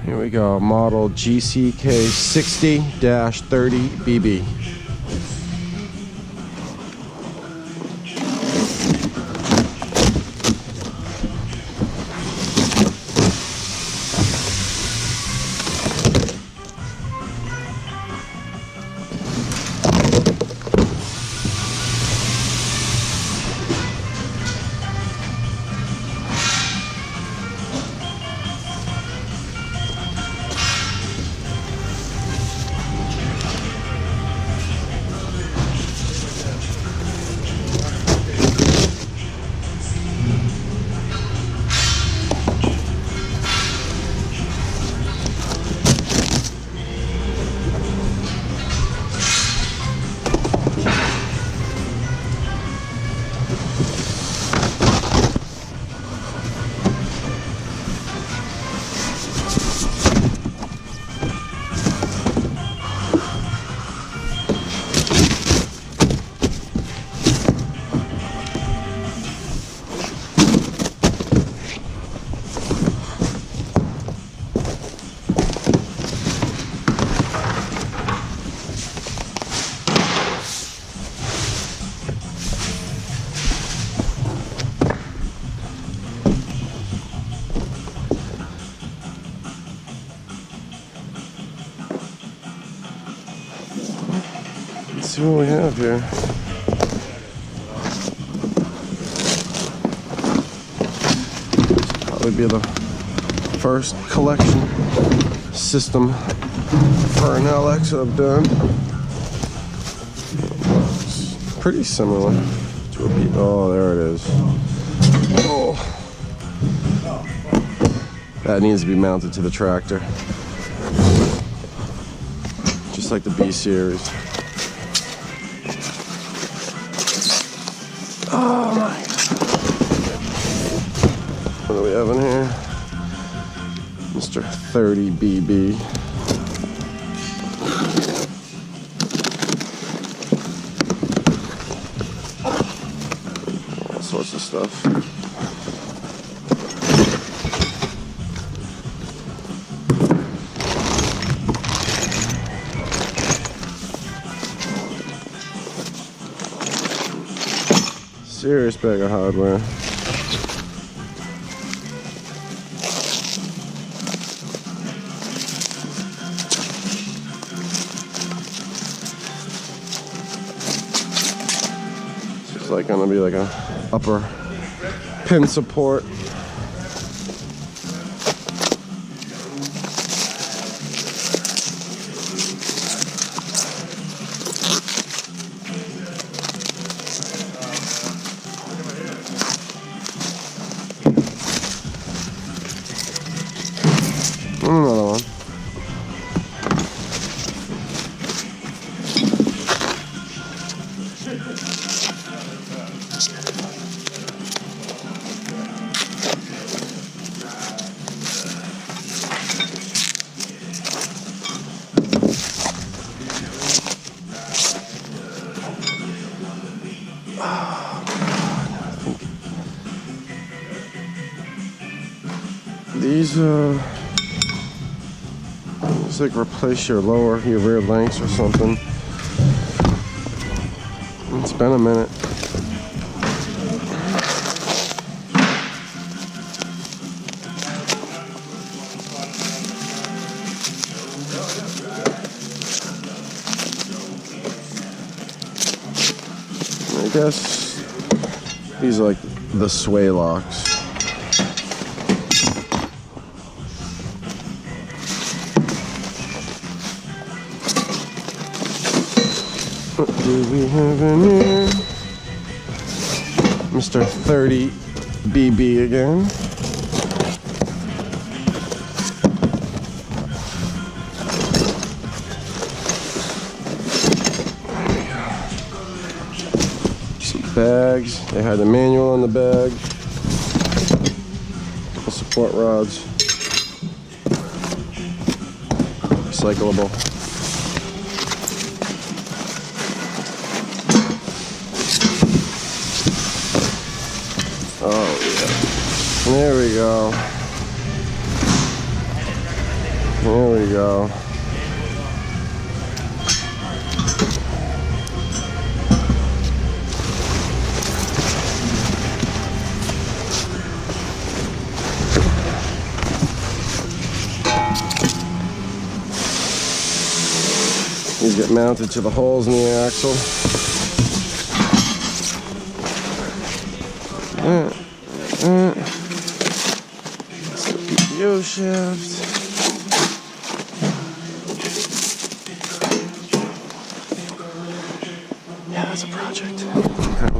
Here we go, model GCK 60-30BB. Let's see what we have here. Probably be the first collection system for an LX that I've done. It's pretty similar to a P. Oh, there it is. Oh, that needs to be mounted to the tractor, just like the B series. Oh my God. What do we have in here? Mr. 30BB. All sorts of stuff. Serious bag of hardware. It's like gonna be like a upper pin support. Another one. These it's like replace your rear links or something. It's been a minute. I guess these are like the sway locks. What do we have in here? Mr. 30BB again. Some bags. They had the manual on the bag. Couple support rods. Recyclable. Oh yeah, there we go. Here we go. These get mounted to the holes in the axle. That's the PTO shaft. Yeah, that's a project.